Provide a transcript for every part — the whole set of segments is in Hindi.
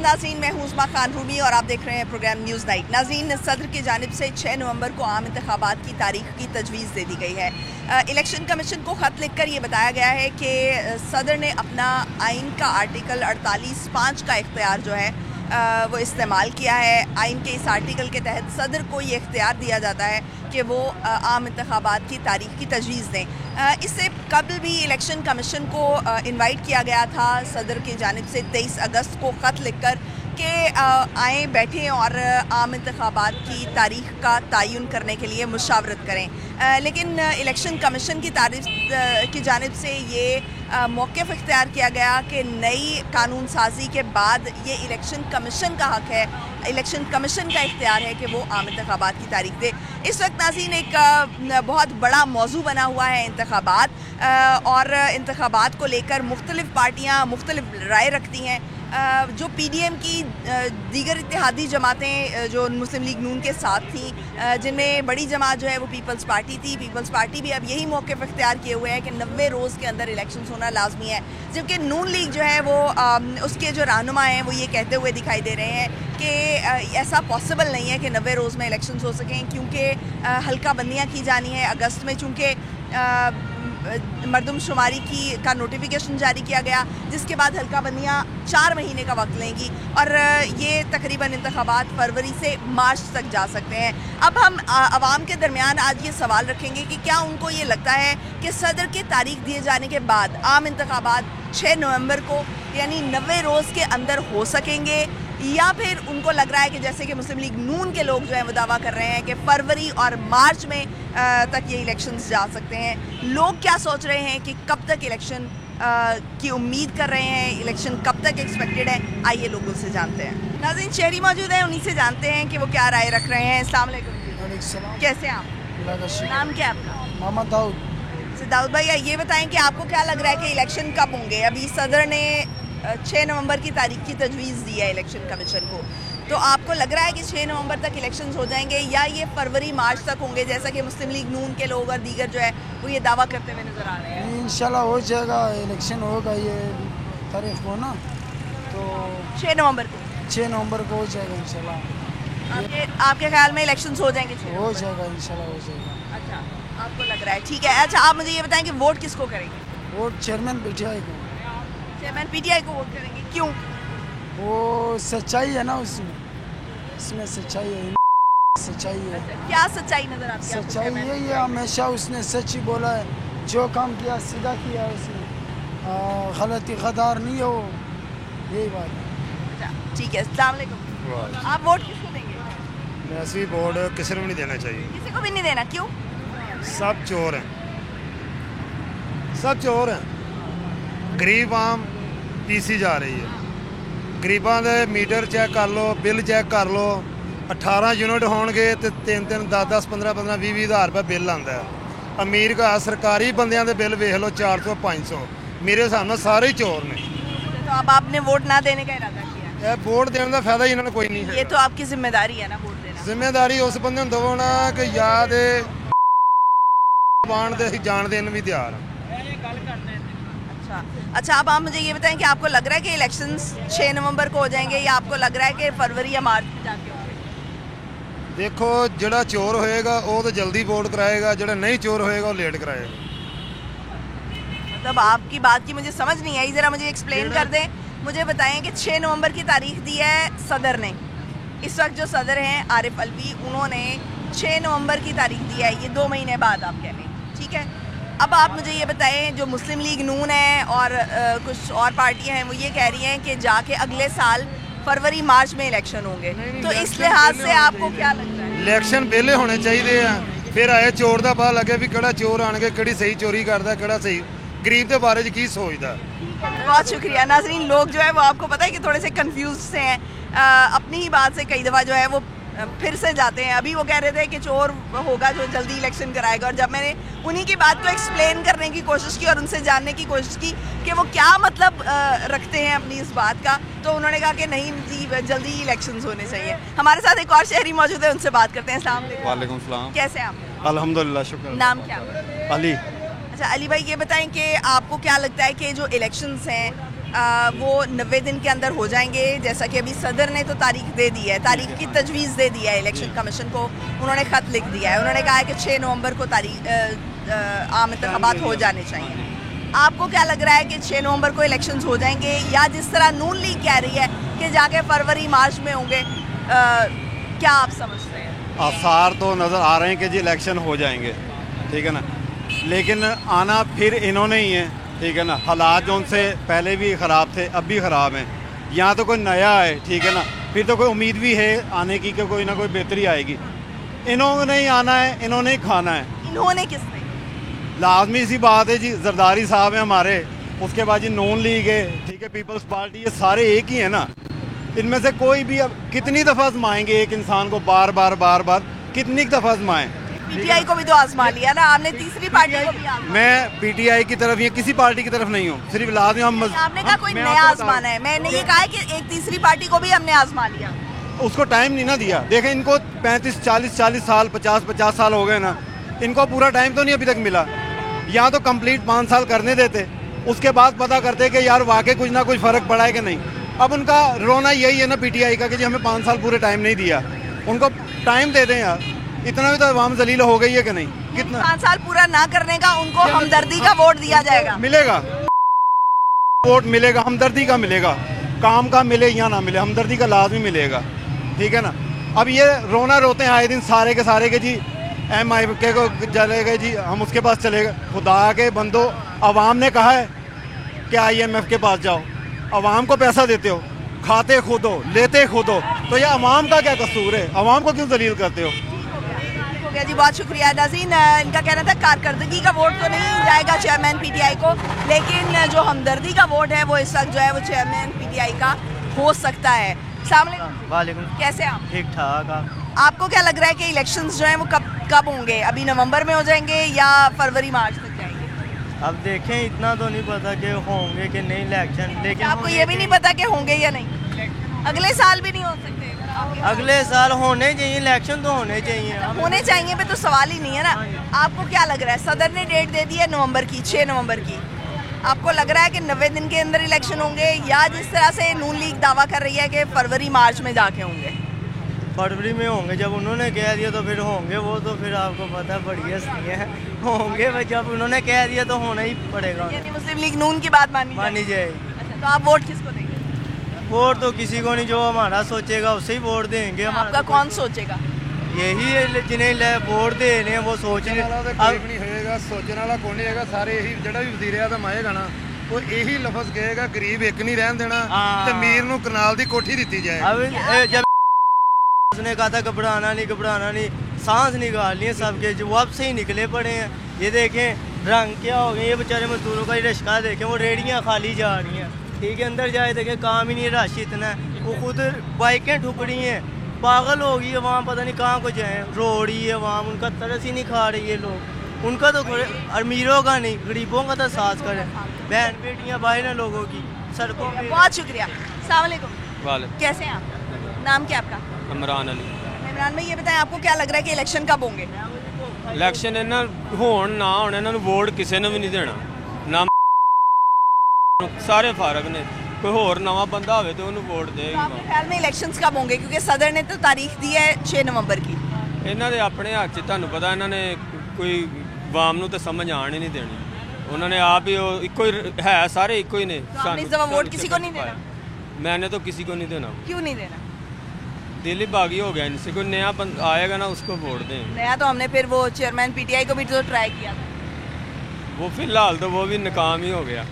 नाज़रीन, मैं हूँ उस्मा खान रूमी और आप देख रहे हैं प्रोग्राम न्यूज़ नाइट। नाज़रीन, सदर की जानिब से 6 नवंबर को आम इंतखाबात की तारीख की तजवीज़ दे दी गई है। इलेक्शन कमीशन को ख़त लिखकर ये बताया गया है कि सदर ने अपना आइन का आर्टिकल 48(5) का इख्तियार जो है वो इस्तेमाल किया है। आइन के इस आर्टिकल के तहत सदर को ये इख्तियार दिया जाता है कि वो आम इंतखाबात की तारीख की तजवीज़ दें। इससे कबल भी इलेक्शन कमीशन को इनवाइट किया गया था सदर की जानिब से 23 अगस्त को ख़त लिखकर कि आएँ बैठें और आम इंतखाबात की तारीख का तयन करने के लिए मुशावरत करें। लेकिन इलेक्शन कमीशन की जानिब से ये मौक़िफ़ इख्तियार किया गया कि नई कानून साजी के बाद ये इलेक्शन कमीशन का हक़ है, इलेक्शन कमीशन का इख्तियार है कि वो आम इंतखाबात की तारीख दे। इस वक्त नाज़रीन एक बहुत बड़ा मौजू बना हुआ है इंतखाबात, और इंतखाबात को लेकर मुख्तलिफ़ पार्टियाँ मुख्तलिफ़ राय रखती हैं। जो PDM की दीगर इत्तेहादी जमातें जो मुस्लिम लीग नून के साथ थी, जिनमें बड़ी जमात जो है वो पीपल्स पार्टी थी, पीपल्स पार्टी भी अब यही मौक़िफ़ इख्तियार किए हुए है कि 90 रोज़ के अंदर इलेक्शन होना लाजमी है। जबकि नून लीग जो है वो उसके जो रहनुमा हैं वो ये कहते हुए दिखाई दे रहे हैं कि ऐसा पॉसिबल नहीं है कि 90 रोज़ में इलेक्शन हो सकें, क्योंकि हल्का बंदियाँ की जानी है अगस्त में, चूँकि मरदमशुमारी का नोटिफिकेशन जारी किया गया, जिसके बाद हल्का बंदियाँ 4 महीने का वक्त लेंगी और ये तकरीबन इंतखाबात फरवरी से मार्च तक जा सकते हैं। अब हम आवाम के दरमियान आज ये सवाल रखेंगे कि क्या उनको ये लगता है कि सदर के तारीख दिए जाने के बाद आम इंतखाबात 6 नवंबर को यानी 90 रोज़ के अंदर हो सकेंगे, या फिर उनको लग रहा है कि जैसे कि मुस्लिम लीग नून के लोग जो हैं वो दावा कर रहे हैं कि फरवरी और मार्च में तक ये इलेक्शंस जा सकते हैं। लोग क्या सोच रहे हैं कि कब तक इलेक्शन की उम्मीद कर रहे हैं, इलेक्शन कब तक एक्सपेक्टेड है, आइए लोगों से जानते हैं। नाज़रीन, शहरी मौजूद हैं, उन्हीं से जानते हैं कि वो क्या राय रख रहे हैं। अस्सलाम वालेकुम, कैसे हैं आप? नाम क्या है आपका? मोहम्मद दाऊद। दाऊद भाई, ये बताएं कि आपको क्या लग रहा है कि इलेक्शन कब होंगे? अभी सदर ने 6 नवंबर की तारीख की तजवीज़ दी है इलेक्शन कमीशन को, तो आपको लग रहा है कि 6 नवंबर तक इलेक्शंस हो जाएंगे या ये फरवरी मार्च तक होंगे, जैसा कि मुस्लिम लीग नून के लोग और दीगर जो है वो ये दावा करते हुए नज़र आ रहे हैं? इंशाल्लाह हो जाएगा, इलेक्शन होगा ये तारीख को ना, तो 6 नवंबर को 6 नवंबर को हो जाएगा इंशाल्लाह। आपके ख्याल में इलेक्शंस हो जाएंगे? हो जाएगा इंशाल्लाह, हो जाएगा। अच्छा, आपको लग रहा है, ठीक है। अच्छा, आप मुझे ये बताएं कि वोट किसको करेंगे? वोट चेयरमैन PTI को। चेयरमैन PTI को वोट करेंगे, क्यों? वो सच्चाई है ना, उसमें सच्चाई है, सच्चाई है। क्या सच्चाई नजर आती है? सच्चाई यही है, हमेशा उसने सच ही बोला है, जो काम किया सीधा किया उसने, गलती गद्दार नहीं हो, यही बात है। अच्छा, ठीक है। अस्सलाम वालेकुम। आप वोट किसको देंगे? ऐसी वोट किसी को भी नहीं देना चाहिए। किसी को भी नहीं देना, क्यों? सब चोर हैं, सब चोर हैं। गरीब आम पीसी जा रही है, गरीबां दे मीटर चेक कर लो, बिल चेक कर लो, 18 यूनिट होणगे तो 3-3, 10-10, 15-15, 20-20 हज़ार रुपये बिल आता है। अमीर का सरकारी बंदियां दे बिल वेख लो 400-500। मेरे हिसाब नाल सारे ही चोर ने। तो अब आपने वोट ना देने का इरादा किया है? वोट देने का फायदा इन्होंने कोई नहीं है। ये तो आपकी जिम्मेदारी है ना वोट देना। जिम्मेदारी उस बंदे नूं दवो ना कि याद बाण दे जानदे भी तैयार। अच्छा, अब आप मुझे ये बताएं कि आपको लग रहा है कि इलेक्शंस 6 नवंबर को हो जाएंगे या आपको लग रहा है कि फरवरी या मार्च में जाके होंगे? देखो, जड़ा चोर होएगा वो तो जल्दी वोट कराएगा, जड़ा नहीं चोर होएगा वो लेट कराएगा। मतलब आपकी बात की मुझे समझ नहीं आई, ज़रा मुझे एक्सप्लेन कर दें। मुझे बताएं कि 6 नवंबर की तारीख दी है सदर ने, इस वक्त जो सदर हैं आरिफ अलवी, उन्होंने 6 नवंबर की तारीख दी है, ये 2 महीने बाद आप कह रहे हैं, ठीक है। अब आप मुझे ये बताएं, जो मुस्लिम लीग नून है और कुछ और पार्टियां हैं वो ये कह रही हैं कि जाके अगले साल फरवरी मार्च में इलेक्शन होंगे, तो इस लिहाज से आपको क्या लगता है? इलेक्शन पहले होने चाहिए हैं, फिर आए चोर का पता लगे भी केड़ा चोर आने, केड़ी सही चोरी करता, केड़ा सही गरीब के बारे की सोचता। बहुत शुक्रिया। नाजरीन, लोग जो है वो आपको पता है कि थोड़े से कंफ्यूज से हैं, अपनी ही बात से कई दफ़ा जो है वो फिर से जाते हैं। अभी वो कह रहे थे कि चोर होगा जो जल्दी इलेक्शन कराएगा, और जब मैंने उन्हीं की बात को एक्सप्लेन करने की कोशिश की और उनसे जानने की कोशिश की कि वो क्या मतलब रखते हैं अपनी इस बात का, तो उन्होंने कहा कि नहीं जी, जल्दी इलेक्शंस होने चाहिए। हमारे साथ एक और शहरी मौजूद है, उनसे बात करते हैं। अस्सलाम वालेकुम। वालेकुम सलाम। कैसे हैं आप? अल्हम्दुलिल्लाह, शुक्र। नाम क्या? अली। अच्छा अली भाई, ये बताएं कि आपको क्या लगता है कि जो इलेक्शंस हैं वो 90 दिन के अंदर हो जाएंगे, जैसा कि अभी सदर ने तो तारीख दे दी है, तारीख की तजवीज़ दे दी है इलेक्शन कमीशन को, उन्होंने ख़त लिख दिया है, उन्होंने कहा है कि 6 नवंबर को आम इंतखाबात हो जाने चाहिए। आपको क्या लग रहा है कि 6 नवंबर को इलेक्शंस हो जाएंगे, या जिस तरह नून लीग कह रही है कि जाके फरवरी मार्च में होंगे, क्या आप समझते हैं? आसार तो नज़र आ रहे हैं कि जी इलेक्शन हो जाएंगे, ठीक है ना, लेकिन आना फिर इन्होंने ही है, ठीक है ना। हालात जो उनसे पहले भी ख़राब थे अब भी ख़राब हैं, यहाँ तो कोई नया है, ठीक है ना, फिर तो कोई उम्मीद भी है आने की कि कोई ना कोई बेहतरी आएगी। इन्होंने ही आना है, इन्होंने ही खाना है। इन्होंने किसने? लाजमी सी बात है जी, जरदारी साहब हैं हमारे, उसके बाद जी नून लीग है, ठीक है, पीपल्स पार्टी, ये सारे एक ही है ना। इनमें से कोई भी अब कितनी दफ़ा आजमाएंगे एक इंसान को, बार बार कितनी दफ़ा आजमाएं। पीटीआई को भी तो आजमा लिया ना आपने, तीसरी पार्टी को भी आजमा। मैं पीटीआई की तरफ या किसी पार्टी की तरफ नहीं हूँ, सिर्फ लाजमी आपने कहा कोई नया आजमाना है, मैंने ये कहा है कि एक तीसरी पार्टी को भी हमने आजमा लिया। उसको टाइम नहीं ना दिया। देखें इनको 35-40 साल 50 साल हो गए ना, इनको पूरा टाइम तो नहीं अभी तक मिला। यहाँ तो कंप्लीट 5 साल करने देते, उसके बाद पता करते कि यार वाकई कुछ ना कुछ फ़र्क पड़ा है कि नहीं। अब उनका रोना यही है ना पीटीआई का कि जी हमें 5 साल पूरे टाइम नहीं दिया। उनको टाइम दे दें यार, इतना भी तो अवाम जलील हो गई है कि नहीं। कितना 5 साल पूरा ना करने का उनको हमदर्दी का वोट दिया जाएगा, मिलेगा वोट मिलेगा, हमदर्दी का मिलेगा, काम का मिले या ना मिले, हमदर्दी का लाजमी मिलेगा, ठीक है ना। अब ये रोना रोते हैं आए दिन सारे के सारे के जी MIK को चले गए जी, हम उसके पास चले गए। खुदा के बंदो, अवाम ने कहा है कि IMF के पास जाओ, अवाम को पैसा देते हो, खाते खुद हो, लेते खुद हो, तो ये अवाम का क्या कसूर है? अवाम को क्यों जलील करते हो? हो गया जी, बहुत शुक्रिया नाज़रीन। इनका कहना था कारकर्दगी का वोट तो नहीं जाएगा चेयरमैन पीटीआई को, लेकिन जो हमदर्दी का वोट है वो इस वक्त जो है वो चेयरमैन पीटीआई का हो सकता है। अस्सलाम वालेकुम, कैसे आप? ठीक ठाक। आपको क्या लग रहा है कि इलेक्शंस जो हैं वो कब होंगे? अभी नवंबर में हो जाएंगे या फरवरी मार्च तक जाएंगे? अब देखें, इतना तो नहीं पता कि होंगे कि नहीं इलेक्शन, लेकिन आपको ये भी नहीं पता कि होंगे या नहीं? अगले साल भी नहीं हो सकते? अगले साल होने चाहिए, इलेक्शन तो होने चाहिए। होने चाहिए पे तो सवाल ही नहीं है ना। आपको क्या लग रहा है? सदर ने डेट दे दी है नवंबर की, 6 नवंबर की। आपको लग रहा है कि 90 दिन के अंदर इलेक्शन होंगे, या जिस तरह से नून लीग दावा कर रही है कि फरवरी मार्च में जाके होंगे? फरवरी में होंगे, जब उन्होंने कह दिया तो फिर होंगे। वो तो फिर आपको पता है बड़ी हस्ती है, होंगे भाई, जब उन्होंने कह दिया तो होना ही पड़ेगा। यानी मुस्लिम लीग नून की बात मानी जाएगी। अच्छा, तो आप वोट किसको देंगे? वोट तो किसी को नहीं, जो हमारा सोचेगा उसे ही वोट देंगे। आपका कौन सोचेगा? यही जिन्हें वोट दे रहे हैं वो सोच रहे होएगा, सोचने वाला कौन नहीं है। सारे यही जड़ा भी वजीर आज़म आएगा ना, वो यही लफ्ज़ कहेगा गरीब एक नहीं रहन देना, ते अमीर नूं कनाल दी कोठी दी जाए। जब उसने कहा था घबराना नहीं, सांस निकाल लिए सबके, जवाब से ही निकले पड़े हैं। ये देखें रंग क्या हो गए, ये बेचारे मजदूरों का रिश्का देखें, वो रेडियाँ खाली जा रही हैं, ठीक है, अंदर जाए देखें काम ही नहीं, रश इतना है। वो खुद बाइकें ठुक रही हैं, पागल हो गई है वहाँ, पता नहीं कहाँ को जाए, रो रही है वहाँ, उनका तरस ही नहीं खा रही है लोग। उनका तो अमीरों का नहीं, गरीबों का तो साथ करें, बहन बेटियाँ भाई ना लोगों की सड़कों पे। बहुत शुक्रिया। अस्सलाम वालेकुम, कैसे हैं आप? नाम क्या आपका? इमरान अली। इमरान भाई, ये बताएं आपको क्या लग रहा है कि इलेक्शन कब होंगे? इलेक्शन इन्हों होण ना होण, इन्होंने वोट किसी ने भी नहीं देना, ना सारे फारग ने, कोई होर नवा बंदा होवे तो उन्हें वोट दे। तो आपके ख्याल में इलेक्शंस कब होंगे? क्योंकि सदर ने तो तारीख दी है 6 नवंबर की। इन्हों ने अपने हाथ च, तुहानू पता, इन्होंने कोई वाम नूं तो समझ आण ही नहीं देनी, उन्होंने आप ही इको ही है, सारे इको ही ने। तो आपने इस दफा वोट किसी को नहीं देना? मैंने तो किसी को नहीं देना। क्यों नहीं देना? दिल ही बागी हो गया इनसे, कोई नया आएगा ना उसको वोट दें। नया तो हमने फिर वो चेयरमैन पीटीआई को भी तो ट्राई किया था, वो फिलहाल तो वो भी नाकाम ही हो गया।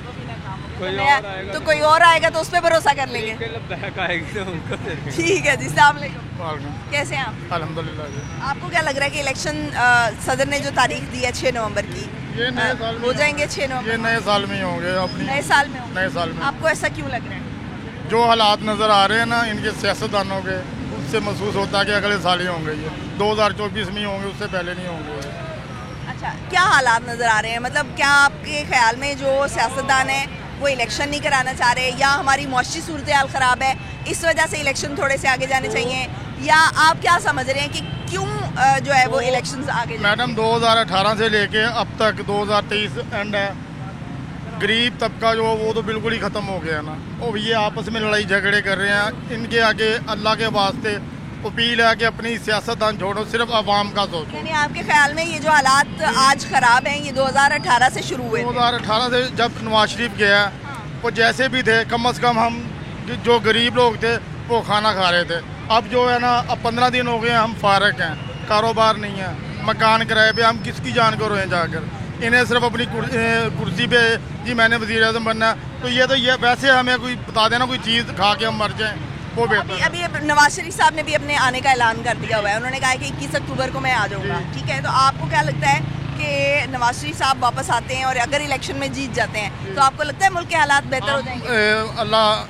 कोई और आएगा तो कोई और आएगा तो उस पर भरोसा कर लेंगे। बैक आएगी तो उनको दे देंगे। ठीक है जी, अस्सलाम वालेकुम, कैसे हैं आप? अल्हम्दुलिल्लाह जी। आपको क्या लग रहा है कि इलेक्शन सदर ने जो तारीख दी है 6 नवंबर की, ये नए साल में हो जाएंगे 6 नवंबर? ये नए साल में ही होंगे, अपनी नए साल में होंगे? नए साल में। आपको ऐसा क्यों लग रहा है? जो हालात नज़र आ रहे हैं ना इनके सियासतदानों के, उससे महसूस होता है कि अगले साल ही होंगे, ये 2024 में ही होंगे, उससे पहले नहीं होंगे। अच्छा, क्या हालात नज़र आ रहे हैं? मतलब क्या आपके ख्याल में जो सियासतदान है वो इलेक्शन नहीं कराना चाह रहे, या हमारी मुआशी सूरत हाल ख़राब है इस वजह से इलेक्शन थोड़े से आगे जाने चाहिए, या आप क्या समझ रहे हैं कि क्यों जो है वो इलेक्शंस आगे? मैडम 2018 से लेके अब तक 2023 एंड है, गरीब तबका जो वो तो बिल्कुल ही ख़त्म हो गया ना। और ये आपस में लड़ाई झगड़े कर रहे हैं। इनके आगे अल्लाह के वास्ते अपील है कि अपनी सियासतदान छोड़ो, सिर्फ आवाम का सोचो। यानी आपके ख्याल में ये जो हालात आज ख़राब हैं ये 2018 से शुरू हुए थे? 2018 से जब नवाज शरीफ गया वो जैसे भी थे, कम अज़ कम हम जो गरीब लोग थे वो खाना खा रहे थे। अब जो है ना, अब 15 दिन हो गए हम फारग हैं, कारोबार नहीं है, मकान किराए पे, हम किसकी जान को रोएं जाकर। इन्हें सिर्फ अपनी कुर्सी पे जी मैंने वज़ीर आज़म बनना है, तो ये वैसे हमें कोई बता देना कोई चीज़ खा के हम मर जाएं, वो बेहतर। अभी नवाज शरीफ साहब ने भी अपने आने का ऐलान कर दिया हुआ है। उन्होंने कहा है कि 21 अक्टूबर को मैं आ जाऊँगा। ठीक है, तो आपको क्या लगता है कि नवाज शरीफ साहब वापस आते हैं और अगर इलेक्शन में जीत जाते हैं तो आपको लगता है मुल्क के हालात बेहतर हो जाएंगे?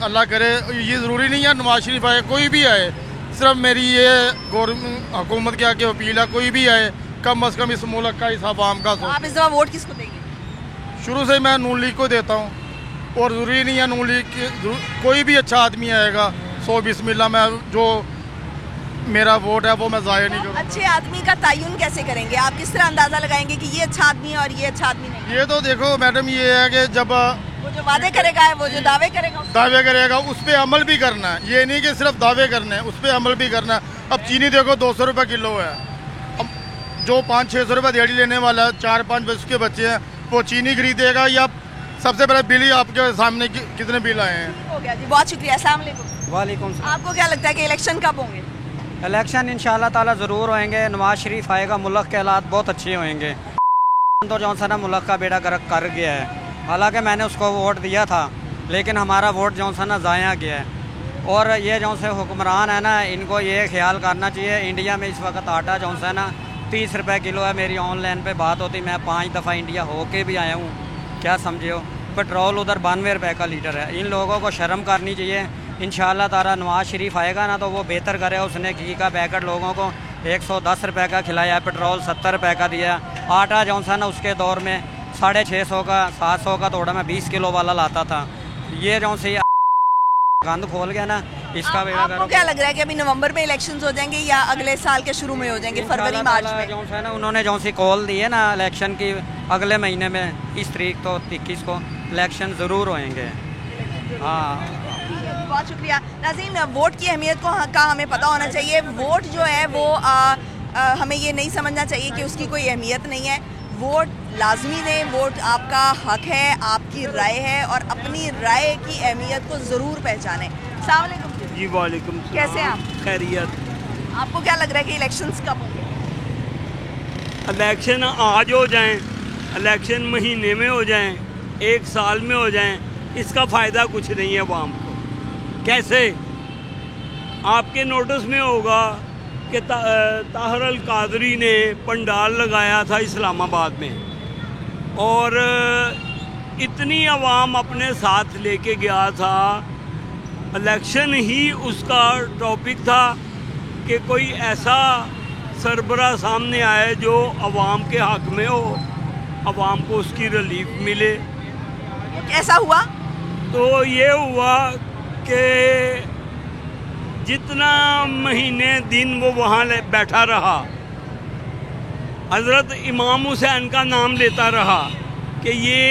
अल्लाह करे। ये ज़रूरी नहीं है नवाज शरीफ आए, कोई भी आए। सिर्फ मेरी ये हुकूमत के आगे अपील है, कोई भी आए, कम अज़ कम इस मुल्क का, इस आवाम का सोचो। आप इस दफ़ा वोट किसको देंगे? शुरू से मैं नून लीग को देता हूँ, और ज़रूरी नहीं है नून लीग कोई भी अच्छा आदमी आएगा 100 बिस्मिल्लाह में जो मेरा वोट है वो मैं ज़ाया नहीं करूँगा। अच्छे आदमी का तयन कैसे करेंगे? आप किस तरह अंदाज़ा लगाएंगे कि ये अच्छा आदमी है और ये अच्छा आदमी नहीं? ये तो देखो मैडम, ये है कि जब वो जो वादे करेगा, वो जो दावे करेगा उस पर अमल भी करना है। ये नहीं कि सिर्फ दावे करने हैं, उस पर अमल भी करना है। अब चीनी देखो 200 रुपये किलो है। अब जो 500-600 रुपये दिहाड़ी लेने वाला 4-5 वर्ष के बच्चे हैं वो चीनी खरीदेगा, या सबसे पहले बिल ही आपके सामने कितने बिल आए हैं। हो गया जी, बहुत शुक्रिया। अस्सलाम वालेकुम। वालेकुम सलाम। आपको क्या लगता है कि इलेक्शन कब होंगे? इलेक्शन इंशाल्लाह ताला ज़रूर होएंगे। नवाज शरीफ आएगा, मुल्क के हालात बहुत अच्छे होएंगे। तो जौन सा ना मुल्क का बेड़ा गर्क कर गया है। हालांकि मैंने उसको वोट दिया था, लेकिन हमारा वोट जौन सा ना ज़ाया गया है। और ये जौन से हुक्मरान है ना, इनको ये ख्याल करना चाहिए। इंडिया में इस वक्त आटा जौन सा ना 30 रुपये किलो है। मेरी ऑनलाइन पे बात होती, मैं 5 दफ़ा इंडिया होके भी आया हूँ, क्या समझे हो। पेट्रोल उधर 92 रुपये का लीटर है। इन लोगों को शर्म करनी चाहिए। इंशाल्लाह ताला नवाज शरीफ आएगा ना तो वो बेहतर करे। उसने घी का पैकेट लोगों को 110 रुपये का खिलाया, पेट्रोल 70 रुपये का दिया। आटा जौन सा ना उसके दौर में 650 का 700 का थोड़ा मैं 20 किलो वाला लाता था। ये जौन से गंद खोल गया ना, इसका बेड़ा आपको क्या लग रहा है कि अभी नवंबर में इलेक्शंस हो जाएंगे या अगले साल के शुरू में हो जाएंगे, फरवरी मार्च में? जौन सा ना उन्होंने जौन सी कॉल दी है ना इलेक्शन की, अगले महीने में 30 तारीख तो 21 को इलेक्शन ज़रूर होएंगे। हाँ, बहुत शुक्रिया। नाज़रीन, वोट की अहमियत का हमें पता होना चाहिए। वोट जो है वो हमें ये नहीं समझना चाहिए कि उसकी कोई अहमियत नहीं है। वोट लाजमी दें, वोट आपका हक है, आपकी राय है, और अपनी राय की अहमियत को ज़रूर पहचानें। अस्सलाम वालेकुम जी। वालेकुम सलाम। कैसे हैं आप? खैरियत। आपको क्या लग रहा है कि इलेक्शंस कब होंगे? इलेक्शन आज हो जाएं, इलेक्शन महीने में हो जाएं, 1 साल में हो जाएं, इसका फ़ायदा कुछ नहीं है अवाम को। कैसे? आपके नोटिस में होगा कि ताहिर अल कादरी ने पंडाल लगाया था इस्लामाबाद में, और इतनी आवाम अपने साथ लेके गया था। इलेक्शन ही उसका टॉपिक था कि कोई ऐसा सरबरा सामने आए जो आवाम के हक में हो, आवाम को उसकी रिलीफ मिले। ऐसा हुआ? तो ये हुआ कि जितना महीने दिन वो वहाँ बैठा रहा, हज़रत इमाम हुसैन का नाम लेता रहा कि ये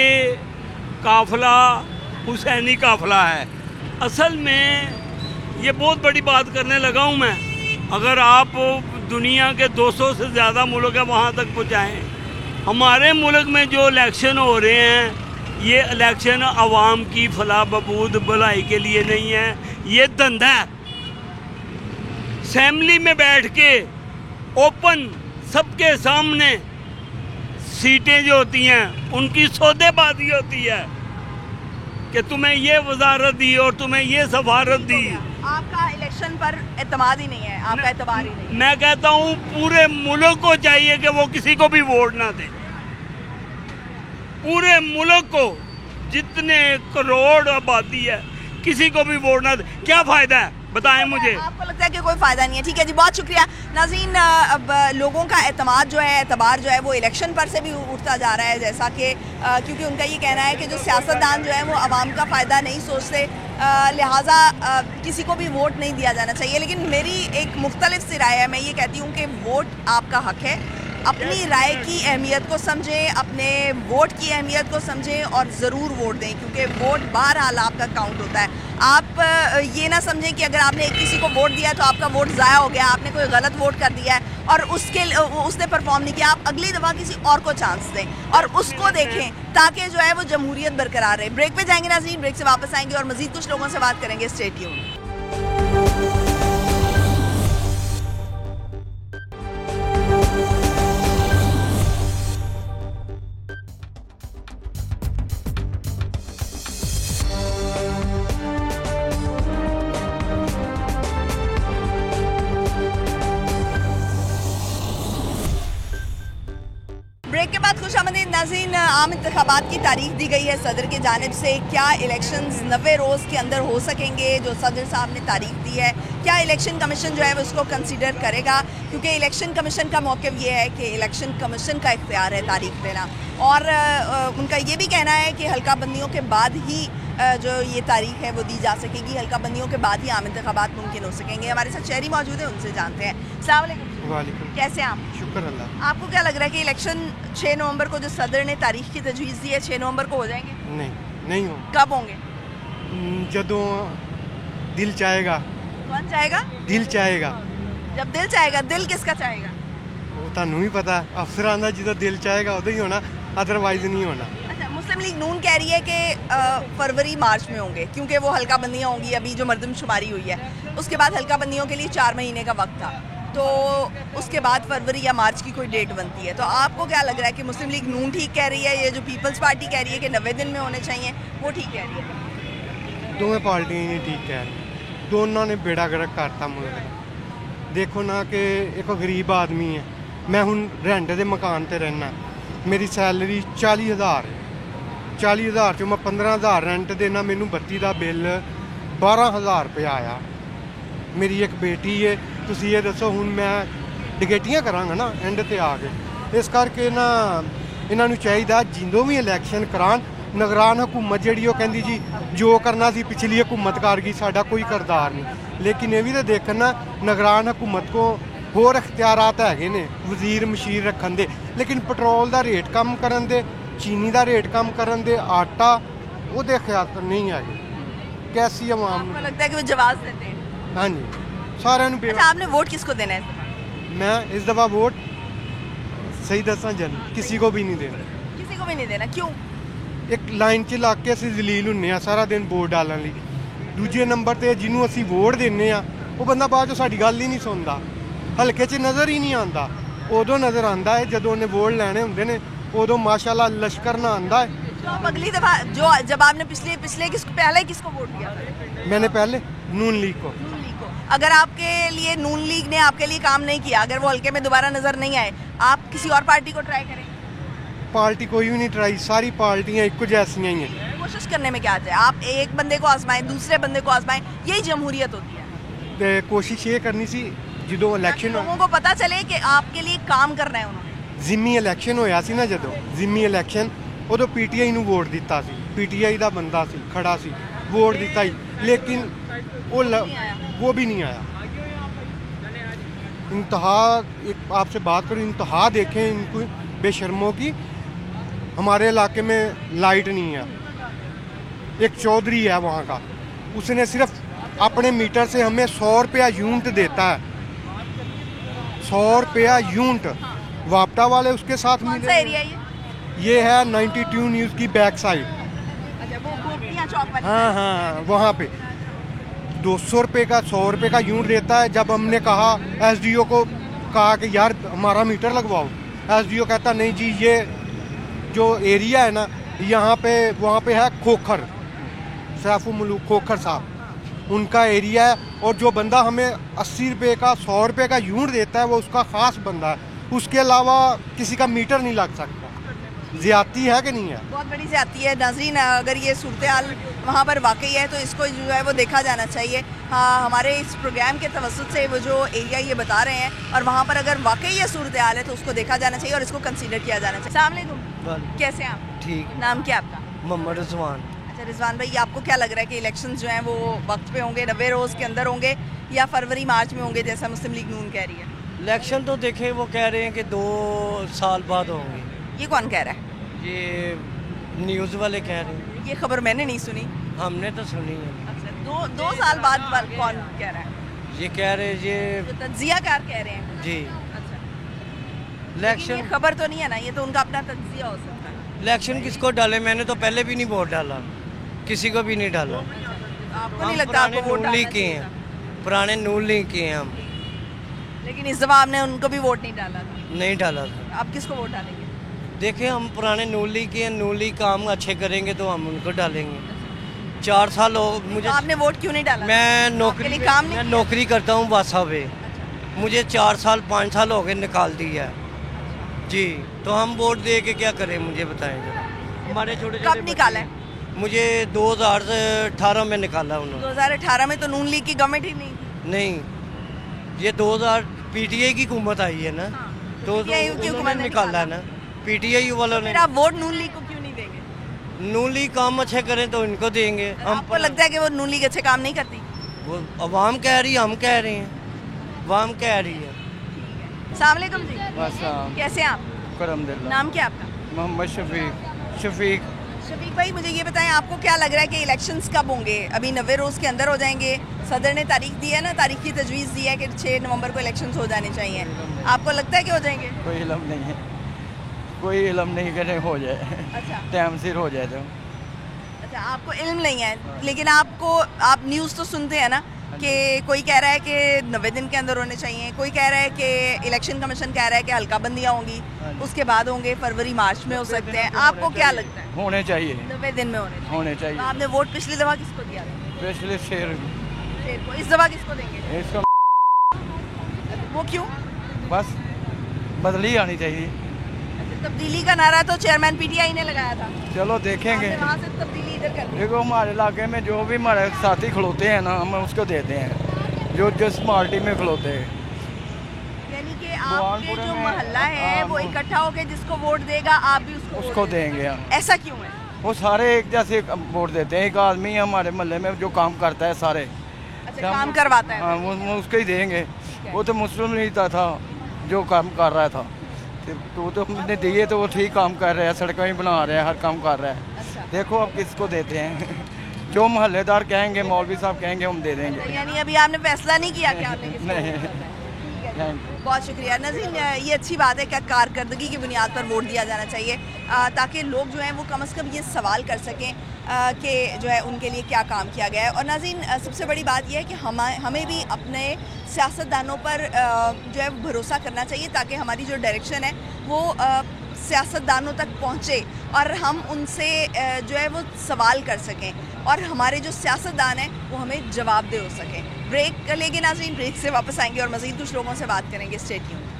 काफ़िला हुसैनी काफ़िला है। असल में ये बहुत बड़ी बात करने लगा हूँ मैं। अगर आप दुनिया के 200 से ज़्यादा मुल्क है वहाँ तक पहुँचाएँ, हमारे मुल्क में जो इलेक्शन हो रहे हैं ये इलेक्शन आवाम की फलाह बहबूद भलाई के लिए नहीं है, ये धंधा है। असेंबली में बैठ के ओपन सबके सामने सीटें जो होती हैं उनकी सौदेबाजी होती है कि तुम्हें ये वजारत दी और तुम्हें ये सफारत दी। आपका इलेक्शन पर एतमाद ही नहीं है, आपका एतबार ही नहीं है। मैं कहता हूँ पूरे मुल्क को चाहिए कि वो किसी को भी वोट ना दे। पूरे मुल्क को, जितने करोड़ आबादी है, किसी को भी वोट ना दे। क्या फ़ायदा है बताएं मुझे? आपको लगता है कि कोई फ़ायदा नहीं है? ठीक है जी, बहुत शुक्रिया। नाज़रीन, अब लोगों का एतमाद जो है, एतबार जो है वो इलेक्शन पर से भी उठता जा रहा है, जैसा कि क्योंकि उनका ये कहना है कि जो सियासतदान जो है वो आवाम का फ़ायदा नहीं सोचते, लिहाजा किसी को भी वोट नहीं दिया जाना चाहिए। लेकिन मेरी एक मुख्तलिफ सी राय है। मैं ये कहती हूँ कि वोट आपका हक है, अपनी राय की अहमियत को समझें, अपने वोट की अहमियत को समझें और ज़रूर वोट दें, क्योंकि वोट बहरहाल आपका काउंट होता है। आप ये ना समझें कि अगर आपने किसी को वोट दिया तो आपका वोट ज़ाया हो गया, आपने कोई गलत वोट कर दिया है और उसने परफॉर्म नहीं किया। आप अगली दफ़ा किसी और को चांस दें और उसको देखें ताकि जो है वो जमहूरियत बरकरार रहे। ब्रेक पे जाएंगे नाज़रीन, ब्रेक से वापस आएंगे और मज़ीद कुछ लोगों से बात करेंगे। Stay tuned. ब्रेक के बाद खुशामदीद नाज़रीन, आम इंतखाबात की तारीख दी गई है सदर की जानिब से। क्या इलेक्शंस 90 रोज़ के अंदर हो सकेंगे जो सदर साहब ने तारीख दी है? क्या इलेक्शन कमीशन जो है वो उसको कंसीडर करेगा? क्योंकि इलेक्शन कमीशन का मौक़िफ़ ये है कि इलेक्शन कमीशन का इख्तियार है तारीख देना, और उनका ये भी कहना है कि हल्का बंदियों के बाद ही जो ये तारीख है वो दी जा सकेगी, हल्का बंदियों के बाद ही आम इंतखाबात मुमकिन हो सकेंगे। हमारे साथ शहरी मौजूद है, उनसे जानते हैं। अस्सलाम वालेकुम। वालेकुम। कैसे हैं आप? शुक्र अल्लाह। आपको क्या लग रहा है कि इलेक्शन 6 नवंबर को जो सदर ने तारीख की तजवीज़ दी है 6 नवंबर को हो जाएंगे? नहीं हो। कब होंगे? जदों दिल चाहेगा। कौन चाहेगा? दिल चाहेगा। जब दिल चाहेगा। दिल किसका चाहेगा? वो तुहानू भी पता, अफसरां दा जिद्दां दिल चाहेगा उदों ही होना, अदरवाइज नहीं होना। अच्छा, मुस्लिम लीग नून कह रही है कि फरवरी मार्च में होंगे, क्योंकि वो हल्का बंदियाँ होंगी। अभी जो मरदमशुमारी हुई है उसके बाद हल्का बंदियों के लिए 4 महीने का वक्त था, तो उसके बाद फरवरी या मार्च की कोई डेट बनती है। तो आपको क्या लग रहा है कि मुस्लिम लीग नून ठीक कह रही है, ये जो पीपल्स पार्टी कह रही है कि 90 दिन में होने चाहिए, वो ठीक कह रही है? दोवें पार्टियां नहीं ठीक कह रही, दोनों ने बेड़ा गर्क करता मुल्क का। देखो ना कि एक गरीब आदमी है, मैं हुण रेंट दे मकान ते रहना, मेरी सैलरी 40,000 है, 40,000 चों मैं 15,000 रेंट देना, मैनू बत्ती का बिल 12,000 रुपया आया। मेरी एक बेटी है, तुसीं ये दसो हुण मैं डकैतियां करांगा ना एंड ते आ के। इस करके ना इन्हां नूं चाहीदा जिंदों भी इलैक्शन करान, निगरान हुकूमत जिहड़ी ओह कहंदी जी जो करना सी पिछली हुकूमत कर गई, साडा कोई करदार नहीं। लेकिन ये भी तो देखना निगरान हुकूमत को होर अख्तियारात हैगे ने वजीर मशीर रखन दे, लेकिन पेट्रोल का रेट कम करन दे, चीनी का रेट कम करन दे, आटा वो ख्याल नहीं है। कैसी आवाम आपको लगता है कि वो जवाब देते हैं? हाँ जी, सारे। अच्छा, आपने वोट किसको देना है? मैं इस दफ़ा वोट सही दसा जन किसी को भी नहीं देना। किसी को भी नहीं देना? क्यों? एक लाइन च ला के असीं जलील हुन्ने आ सारा दिन वोट डालण लई। दूजे नंबर ते जिन्हों असीं वोट दिन्ने आ वो बंदा बाद चों साडी गल ही नहीं सुनदा, हल्के च नज़र ही नहीं आंदा। उदों नज़र आंदा है जदों उन्हें वोट लैने हुंदे ने, उदों माशाल्लाह लश्कर ना आंदा है। तो आप अगली दफा जब आपने पहले किसको वोट दिया? मैंने पहले नून लीग को। अगर आपके लिए नून लीग ने आपके लिए काम नहीं किया, अगर वो हल्के में दोबारा नजर नहीं आए, आप किसी और पार्टी को ट्राई करें? पार्टी कोई भी नहीं ट्राई, सारी पार्टियां एक जैसियां ही हैं। कोशिश करने में क्या है? आप एक बंदे को आजमाएं, दूसरे बंदे को आजमाएं, यही जमहूरियत होती है। ते कोशिश ये करनी सी जो इलेक्शन लोगों को पता चले कि आपके लिए काम करना है उन्होंने। जिम्मी इलेक्शन होया सी ना, जदों जिम्मी इलेक्शन उदों पीटीआई नूं वोट दिता सी, पीटीआई दा बंदा सी खड़ा सी, वोट दिता ही, लेकिन वो भी नहीं आया। इंतहा, एक आपसे बात करूँ, इंतहा देखें इनको बेशर्मों की। हमारे इलाके में लाइट नहीं है, एक चौधरी है वहाँ का, उसने सिर्फ अपने मीटर से हमें 100 रुपया यूनिट देता है, 100 रुपया यूनिट। वापटा वाले उसके साथ मिले। एरिया ये है 92 न्यूज़ की बैक साइड। अच्छा, वो चौक वाली। हाँ, वहाँ पे 200 रुपये का 100 रुपये का यूनिट देता है। जब हमने कहा एसडीओ को कहा कि यार हमारा मीटर लगवाओ, एसडीओ कहता नहीं जी, ये जो एरिया है ना यहाँ पे, वहाँ पे है खोखर, सैफुल मुल्क खोखर साहब, उनका एरिया है। और जो बंदा हमें 80 रुपये का 100 रुपये का यूनिट देता है वो उसका ख़ास बंदा है, उसके अलावा किसी का मीटर नहीं लग सकता। ज़्यादती है कि नहीं है? बहुत बड़ी ज़्यादती है नाज़रीन। अगर ये सूरत हाल वहाँ पर वाकई है तो इसको जो है वो देखा जाना चाहिए। हाँ, हमारे इस प्रोग्राम के तवस्सुत से वो जो एरिया ये बता रहे हैं और वहाँ पर अगर वाकई ये सूरत हाल है तो उसको देखा जाना चाहिए और इसको कंसीडर किया जाना चाहिए। अस्सलाम वालेकुम, कैसे हैं आप? ठीक। नाम क्या आपका? मोहम्मद रिजवान। अच्छा रिजवान भाई, आपको क्या लग रहा है कि इलेक्शन जो हैं वो वक्त पे होंगे, 90 रोज़ के अंदर होंगे या फरवरी मार्च में होंगे जैसा मुस्लिम लीग नून कह रही है? इलेक्शन तो देखे वो कह रहे हैं कि 2 साल बाद होंगे। ये कौन कह रहा है? ये न्यूज़ वाले कह रहे हैं। ये खबर मैंने नहीं सुनी। हमने तो सुनी है। अच्छा, दो साल बाद कौन कह रहा है? ये कह रहे हैं ये जो तज्जियाकार कह रहे हैं। जी। अच्छा, इलेक्शन ये खबर तो नहीं है ना, ये तो उनका अपना तज्जिया हो सकता है। इलेक्शन किसको डाले? मैंने तो पहले भी नहीं वोट डाला, किसी को भी नहीं डाला। आपको नहीं लगता आपको वोट नून डालना लीग के चाहिए हैं, था? पुराने नून लीग के हैं हम। लेकिन इस दफा आपने उनको भी वोट नहीं डाला था। नहीं डाला था। आप किसको वोट डालेंगे? देखे हम पुराने नून लीग के हैं, नून लीग काम अच्छे करेंगे तो हम उनको डालेंगे। 4 साल हो मुझे। तो आपने वोट क्यों नहीं डाला? मैं आपके लिए काम नहीं मैं नौकरी करता हूँ वासा पे। मुझे 4 साल 5 साल हो गए निकाल दिया है जी। तो हम वोट दे के क्या करें, मुझे बताएं जरा। हमारे छोटे छोटे कब निकाला है? मुझे 2018 में निकाला उन्होंने। 2018 में तो नून लीग की गवर्नमेंट ही नहीं थी। नहीं, ये 2000 पीटीआई की हुकूमत आई है ना, तो PTI की हुकूमत उन्होंने ने निकाला ना, पीटीआई वालों ने। फिर आप वोट नून लीग को क्यों नहीं देंगे? नून लीग काम अच्छे करें तो इनको देंगे हम। आपको लगता है कि वो नून लीग अच्छे काम नहीं करती? वो अवाम कह रही है, हम कह रहे हैं, अवाम कह रही है। अस्सलाम वालेकुम जी। कैसे हैं आप? नाम क्या आपका? मोहम्मद शफीक। शफीक भाई, मुझे ये बताएं, आपको क्या लग रहा है कि इलेक्शंस कब होंगे? अभी 90 रोज़ के अंदर हो जाएंगे। सदर ने तारीख दी है ना, तारीख की तजवीज़ दी है कि 6 नवंबर को इलेक्शंस हो जाने चाहिए। आपको लगता है कि हो जाएंगे? कोई इल्म नहीं है, कोई इल्म नहीं कि हो जाए। अच्छा, टाइम सिर हो जाए तो। अच्छा, आपको इल्म नहीं है, लेकिन आप न्यूज़ तो सुनते हैं ना कि कोई कह रहा है कि 90 दिन के अंदर होने चाहिए, कोई कह रहा है कि इलेक्शन कमीशन कह रहा है कि हल्का बंदियाँ होंगी, उसके बाद होंगे, फरवरी मार्च में हो सकते हैं। आपको क्या लगता है? होने चाहिए, 90 दिन में होने चाहिए। तो आपने वोट पिछली दफ़ा किसको दिया था? पिछले शेर को। इस दफ़ा किसको देंगे? इसको वो क्यों? बस बदली आनी चाहिए। तब्दीली का नारा तो चेयरमैन पीटीआई ने लगाया था। चलो देखेंगे। वहाँ से तब्दीली इधर कर दी। देखो हमारे इलाके में जो भी हमारे साथी खड़ोते हैं ना, हम उसको देते हैं, जो जिस पार्टी में खड़ोते हैं। यानी कि आपके जो मोहल्ला है वो इकट्ठा होकर जिसको वोट देगा आप भी उसको देंगे। ऐसा क्यों है? वो सारे एक जैसे वोट देते हैं। एक आदमी है हमारे मोहल्ले में जो काम करता है सारे। अच्छा, काम करवाता है। हाँ, वो उसको ही देंगे। वो तो मुस्लिम लीग का था जो काम कर रहा था, तो हमने दिए तो वो ठीक काम कर रहे हैं, सड़कें भी बना रहे हैं, हर काम कर रहे हैं। अच्छा। देखो अब किसको देते हैं। जो मोहल्लेदार कहेंगे, मौलवी साहब कहेंगे, हम दे देंगे। यानी अभी आपने फैसला नहीं किया कि आपने किसको नहीं। वोट करना है? बहुत शुक्रिया नज़ीन। ये अच्छी बात है कि कारकर्दगी की बुनियाद पर वोट दिया जाना चाहिए, ताकि लोग जो हैं वो कम से कम ये सवाल कर सकें कि जो है उनके लिए क्या काम किया गया है। और नाज़रीन, सबसे बड़ी बात यह है कि हमें भी अपने सियासतदानों पर जो है भरोसा करना चाहिए, ताकि हमारी जो डायरेक्शन है वो सियासतदानों तक पहुँचे और हम उनसे जो है वो सवाल कर सकें और हमारे जो सियासतदान हैं वो हमें जवाब दे हो सकें। ब्रेक लेंगे नाज़रीन, ब्रेक से वापस आएंगे और मज़ीद कुछ लोगों से बात करेंगे। Stay tuned.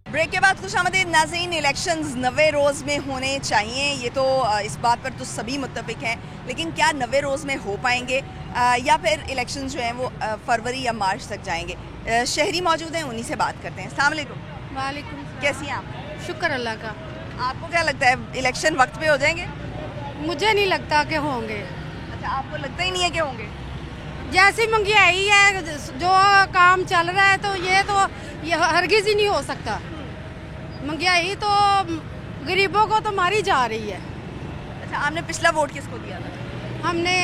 ब्रेक के बाद खुशामदीद नाज़रीन। इलेक्शंस 90 रोज़ में होने चाहिए, ये तो इस बात पर तो सभी मुत्तफिक हैं, लेकिन क्या 90 रोज़ में हो पाएंगे या फिर इलेक्शंस जो हैं वो फरवरी या मार्च तक जाएंगे? शहरी मौजूद हैं, उन्हीं से बात करते हैं। अस्सलाम वालेकुम। वालेकुम। कैसी हैं आप? शुक्र अल्लाह का। आपको क्या लगता है इलेक्शन वक्त पे हो जाएंगे? मुझे नहीं लगता कि होंगे। अच्छा, आपको लगता ही नहीं है कि होंगे? जैसी महंगाई है, जो काम चल रहा है, तो ये हरगिज़ ही नहीं हो सकता। महंगाई तो गरीबों को तो मारी जा रही है। अच्छा, आपने पिछला वोट किसको दिया था? हमने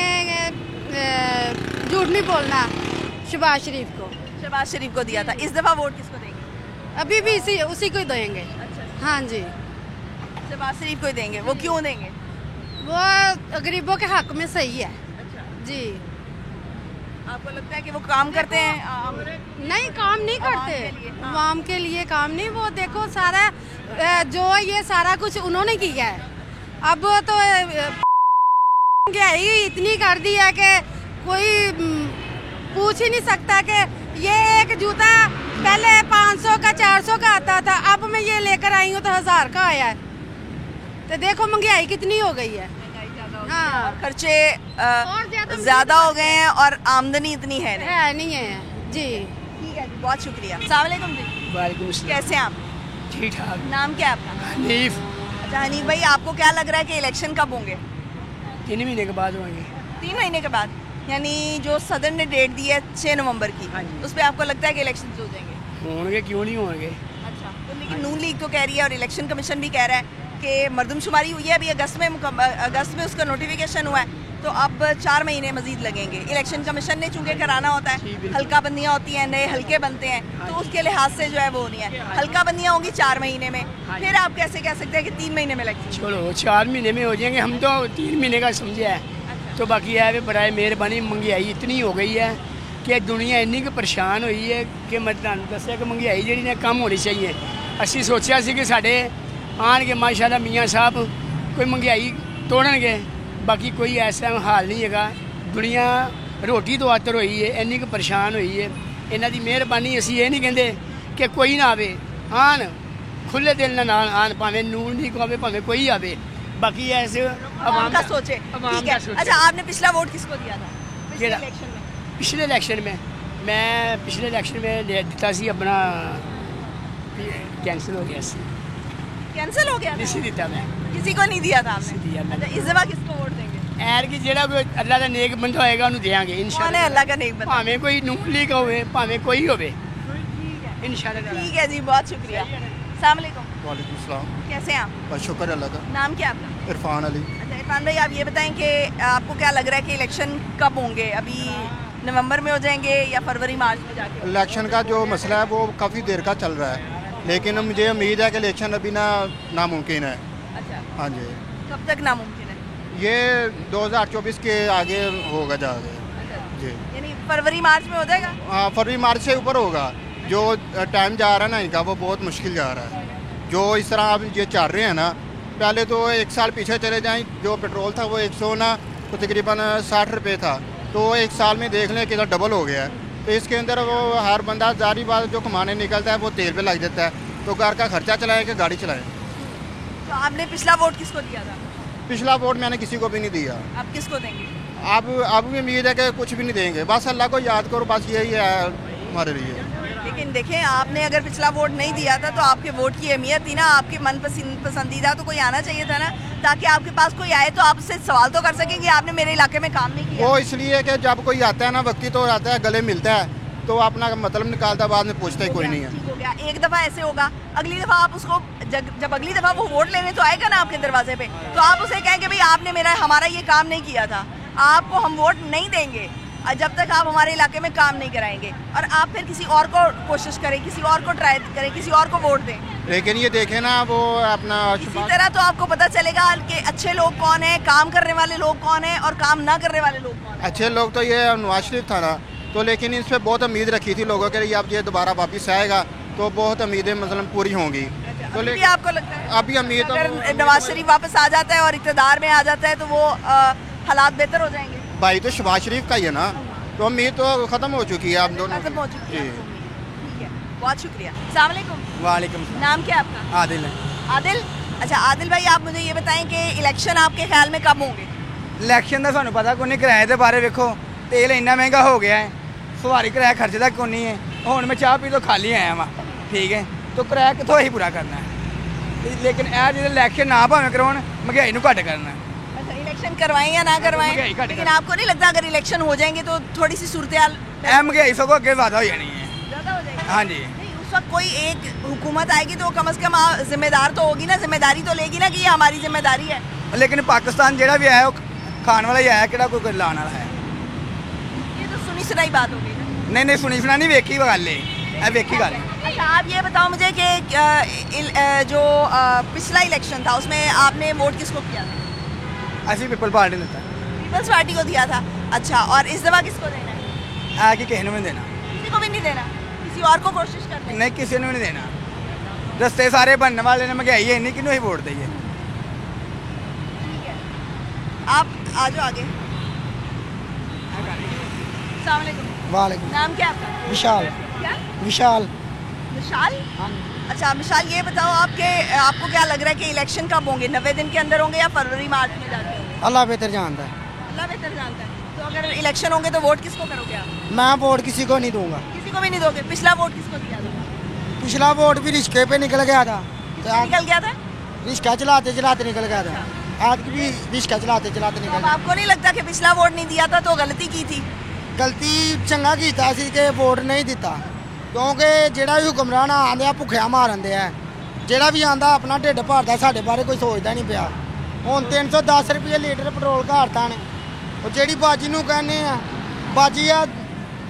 झूठ नहीं बोलना, शहबाज शरीफ को। शहबाज शरीफ को दिया था। इस दफ़ा वोट किसको देंगे? अभी भी उसी को ही देंगे। अच्छा, हाँ जी, शहबाज शरीफ को ही देंगे। वो क्यों देंगे? वो गरीबों के हक में सही है। अच्छा जी। आपको लगता है कि वो काम करते हैं? नहीं, काम नहीं करते। आवाम के लिए काम नहीं। वो देखो सारा जो ये सारा कुछ उन्होंने किया है। अब तो महंगाई इतनी कर दी है कि कोई पूछ ही नहीं सकता कि ये एक जूता पहले 500 का 400 का आता था, अब मैं ये लेकर आई हूँ तो 1000 का आया है। तो देखो महंगाई कितनी हो गई है। हाँ। खर्चे और ज्यादा हो गए हैं और आमदनी इतनी है नहीं। है नहीं है जी। ठीक है जी, बहुत शुक्रिया। अस्सलाम वालेकुम जी। वालेकुम सलाम। कैसे हैं आप? ठीक ठाक। नाम क्या है आपका? हनीफ। अच्छा हनीफ भाई, आपको क्या लग रहा है कि इलेक्शन कब होंगे? 3 महीने के बाद होंगे। 3 महीने के बाद, यानी जो सदन ने डेट दी है 6 नवंबर की, उस पर आपको लगता है कि इलेक्शन हो जाएंगे? होंगे, क्यों नहीं होंगे। अच्छा, तो लेकिन नून लीग तो कह रही है और इलेक्शन कमीशन भी कह रहा है कि मरदमशुमारी हुई है अभी अगस्त में उसका नोटिफिकेशन हुआ है, तो अब 4 महीने मजीद लगेंगे। इलेक्शन कमीशन ने चूंकि कराना होता है, हल्का बंदियाँ होती हैं, नए हल्के बनते हैं, तो उसके लिहाज से जो है वो नहीं है, हल्का बंदियाँ होंगी 4 महीने में, फिर आप कैसे कह सकते हैं कि 3 महीने में लगेगी? चलो 4 महीने में हो जाएंगे, हम तो 3 महीने का समझे है। तो बाकी है बड़ाए मेहरबानी, महंगाई इतनी हो गई है कि दुनिया इन्नी की परेशान हुई है कि मैं दसिया कि महंगाई जी ने कम होनी चाहिए। असी सोचा सी कि साढ़े आन के माशाल्लाह मियाँ साहब कोई महंगाई तोड़नगे, बाकी कोई ऐसा हाल नहीं है। दुनिया रोटी तो आतर हुई है, इन्नी की परेशान हुई है। इन्हों की मेहरबानी असी ये नहीं कहते कि कोई ना आवे, आन खुले दिल ना आन, भावें नून नहीं आवे, भावें कोई आवे, बाकी ऐसे अवाम का सोचे। ठीक है। अच्छा, आपने पिछला वोट किसको दिया था पिछले इलेक्शन में? मैं पिछले इलेक्शन में दिता सी अपना, कैंसिल हो गया। कैंसिल हो गया? नहीं दिता मैं, किसी को नहीं दिया था आपने? दिया मैं। अच्छा, इस दफा किसको वोट देंगे? ऐर की जेड़ा कोई अल्लाह का नेक बंदा होएगा उन्हें देंगे इंशाल्लाह। कौन है अल्लाह का नेक बंदा? भावें कोई नून लीग होवे, भावें कोई होवे, इंशाल्लाह। ठीक है जी, बहुत शुक्रिया। अस्सलाम वालेकुम। वालेकुम सलाम। कैसे हैं आप? बस शुक्र अल्लाह का। नाम क्या आपका? इरफान अली। अच्छा इरफान भाई, आप ये बताएं कि आपको क्या लग रहा है कि इलेक्शन कब होंगे? अभी नवंबर में हो जाएंगे या फरवरी मार्च में जाके? इलेक्शन का जो मसला है वो काफ़ी देर का चल रहा है, लेकिन मुझे उम्मीद है कि इलेक्शन अभी नामुमकिन है। अच्छा, हाँ जी। कब तक नामुमकिन है? ये 2024 के आगे होगा जाके जी। यानी फरवरी मार्च में हो जाएगा? हाँ, फरवरी मार्च से ऊपर होगा। जो टाइम जा रहा है ना इनका, वो बहुत मुश्किल जा रहा है। जो इस तरह आप ये चल रहे हैं ना, पहले तो 1 साल पीछे चले जाएं, जो पेट्रोल था वो 100 तो तकरीबन 60 रुपये था, तो 1 साल में देख लें कितना डबल हो गया है। तो इसके अंदर वो हर बंदा जारी बात जो कमाने निकलता है वो तेल पे लग जाता है, तो घर का खर्चा चलाए कि गाड़ी चलाए। तो आपने पिछला वोट किसको दिया था? पिछला वोट मैंने किसी को भी नहीं दिया। आप किसको देंगे? अब भी उम्मीद है कि कुछ भी नहीं देंगे, बस अल्लाह को याद करो, बस यही है हमारे लिए। लेकिन देखें, आपने अगर पिछला वोट नहीं दिया था तो आपके वोट की अहमियत थी ना, आपके मन पसंदीदा तो कोई आना चाहिए था ना, ताकि आपके पास कोई आए तो आप उससे सवाल तो कर सकें कि आपने मेरे इलाके में काम नहीं किया। वो इसलिए कि जब कोई आता है ना, वक्ती तो आता है, गले मिलता है, तो अपना मतलब निकालता, बाद में पूछता ही कोई नहीं है। ठीक हो गया, एक दफ़ा ऐसे होगा, अगली दफ़ा आप उसको जब अगली दफ़ा वो वोट लेने तो आएगा ना आपके दरवाजे पे, तो आप उसे कहेंगे भाई आपने हमारा ये काम नहीं किया था, आपको हम वोट नहीं देंगे जब तक आप हमारे इलाके में काम नहीं कराएंगे, और आप फिर किसी और को कोशिश करें, किसी और को ट्राई करें, किसी और को वोट दें। लेकिन ये देखें ना, वो अपना इसी तरह तो आपको पता चलेगा कि अच्छे लोग कौन है, काम करने वाले लोग कौन है और काम ना करने वाले लोग कौन है। अच्छे लोग तो ये नवाज शरीफ था ना, तो लेकिन इस पर बहुत उम्मीद रखी थी लोगों के लिए, अब ये दोबारा वापिस आएगा तो बहुत उम्मीदें मतलब पूरी होंगी। तो लेकिन आपको लगता है अभी उम्मीद अगर नवाज शरीफ वापस आ जाता है और इक़्तिदार में आ जाता है तो वो हालात बेहतर हो जाएंगे? भाई तो शहबाज शरीफ का ही है ना, तो उम्मीद तो खत्म हो चुकी है, आप दोनों खत्म हो चुकी है। ठीक है, बहुत शुक्रिया। अस्सलाम वालेकुम। वालेकुम। नाम क्या आपका? आदिल है। आदिल। अच्छा आदिल भाई, आप मुझे ये बताएं कि इलेक्शन आपके ख्याल में कब होंगे? इलेक्शन का सानू पता कोई नहीं, किराए के बारे देखो, तेल इन्ना महंगा हो गया है, सवारी किराया खर्चे तक कोई नहीं है। हुण मैं चाह पी तो खाली आया वहाँ, ठीक है, तो किराया कितों ही पूरा करना है। लेकिन यह जो इलेक्शन ना भावें करवाउण, महंगाई नूं घट करना है। इलेक्शन करवाएं या ना करवाएं, लेकिन आपको नहीं लगता अगर इलेक्शन हो जाएंगे तो थोड़ी सी सूरत हाल महंगाई सगो अगे ज़्यादा हो जानी है? ज़्यादा हो जाएगी। हाँ जी। नहीं, उस वक्त कोई एक हुकूमत आएगी तो कम से कम जिम्मेदार तो होगी ना, जिम्मेदारी तो लेगी ना कि ये हमारी जिम्मेदारी है। लेकिन पाकिस्तान जो भी आया वो खाने वाला ही आया, कि कोई लाने वाला है? ये तो सुनी सुनाई बात हो गई ना। नहीं सुनी सुना नहीं, वेखी गल है, वेखी गल। अच्छा आप ये बताओ मुझे कि जो पिछला इलेक्शन था उसमें आपने वोट किसको किया था? असी पीपल पार्टी ने पीपल्स पार्टी को दिया था। अच्छा, और इस दफा किसको देना है? कि किसी ने भी देना? किसी को भी नहीं देना, किसी और को कोशिश करते हैं? नहीं, किसी ने भी नहीं देना। रस्ते सारे बनने वाले ने, महंगाई है नहीं, किन्हों ही वोट देंगे। ठीक है, आप आ जाओ आगे। अस्सलाम वालेकुम। वालेकुम। नाम क्या आपका? विशाल। क्या? विशाल। विशाल? अच्छा विशाल, ये बताओ आपको क्या लग रहा है कि इलेक्शन कब होंगे? 90 दिन के अंदर होंगे या फरवरी मार्च में जाके होंगे? अल्लाह बेहतर जानता है। अल्लाह बेहतर जानता है। तो अगर इलेक्शन होंगे तो वोट किसको करोगे आप? मैं वोट किसी को नहीं दूंगा। किसी को भी नहीं दोगे? पिछला वोट किसको दिया था? पिछला वोट भी रिश्के पे निकल गया था। निकल गया था? रिश्का चलाते चलाते निकल गया था। आज भी रिश्का चलाते चलाते निकल गया। आपको नहीं लगता कि पिछला वोट नहीं दिया था तो गलती की थी? गलती चंगा कीता सी कि वोट नहीं दिता, क्योंकि ਜਿਹੜਾ ਵੀ ਹੁਕਮਰਾਨ ਆਂਦੇ ਆ ਭੁੱਖਿਆ ਮਾਰਦੇ ਆ, ਜਿਹੜਾ ਵੀ ਆਂਦਾ ਆਪਣਾ ਢਿੱਡ ਭਰਦਾ, ਸਾਡੇ ਬਾਰੇ ਕੋਈ ਸੋਚਦਾ ਨਹੀਂ ਪਿਆ। ਹੁਣ 310 ਰੁਪਏ ਲੀਟਰ ਪੈਟਰੋਲ ਘਾਟਾਂ ਨੇ। ਉਹ ਜਿਹੜੀ ਬਾਜੀ ਨੂੰ ਕਹਿੰਦੇ ਆ ਬਾਜੀ ਆ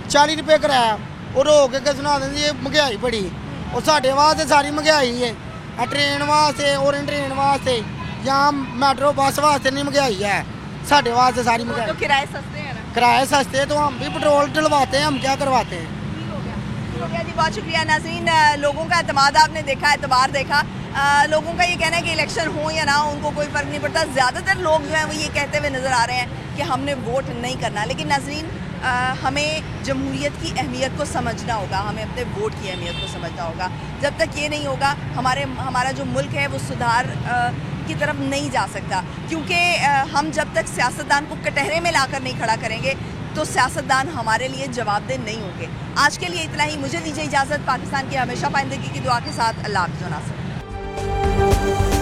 40 ਰੁਪਏ ਕਿਰਾਇਆ, ਉਹ ਰੋਕ ਕੇ ਸੁਣਾ ਦਿੰਦੀ ਇਹ ਮਹਿੰਗਾਈ ਬੜੀ। ਉਹ ਸਾਡੇ ਵਾਸਤੇ ਸਾਰੀ ਮਹਿੰਗਾਈ ਹੈ। ਆ ਟ੍ਰੇਨ ਵਾਸਤੇ, ਔਰਨ ਟ੍ਰੇਨ ਵਾਸਤੇ ਜਾਂ ਮੈਟਰੋ ਬੱਸ वास्ते नहीं महंगाई है, साढ़े वास्ते सारी महंगाई। तो किराए सस्ते हैं ना? किराए सस्ते तो हम भी पेट्रोल डलवाते हैं, हम क्या करवाते हैं। हो गया जी, बहुत शुक्रिया नाज़रीन। लोगों का एतमाद आपने देखा, एतबार देखा। लोगों का ये कहना है कि इलेक्शन हो या ना हो उनको कोई फ़र्क नहीं पड़ता। ज़्यादातर लोग जो हैं वो ये कहते हुए नज़र आ रहे हैं कि हमने वोट नहीं करना। लेकिन नाज़रीन, हमें जमहूरियत की अहमियत को समझना होगा, हमें अपने वोट की अहमियत को समझना होगा। जब तक ये नहीं होगा हमारा जो मुल्क है वो सुधार की तरफ नहीं जा सकता, क्योंकि हम जब तक सियासतदान को कटहरे में लाकर नहीं खड़ा करेंगे तो सियासतदान हमारे लिए जवाबदेह नहीं होंगे। आज के लिए इतना ही। मुझे दीजिए इजाज़त। पाकिस्तान की हमेशा पाइंदगी की दुआ के साथ। अल्लाह हाफ़िज़।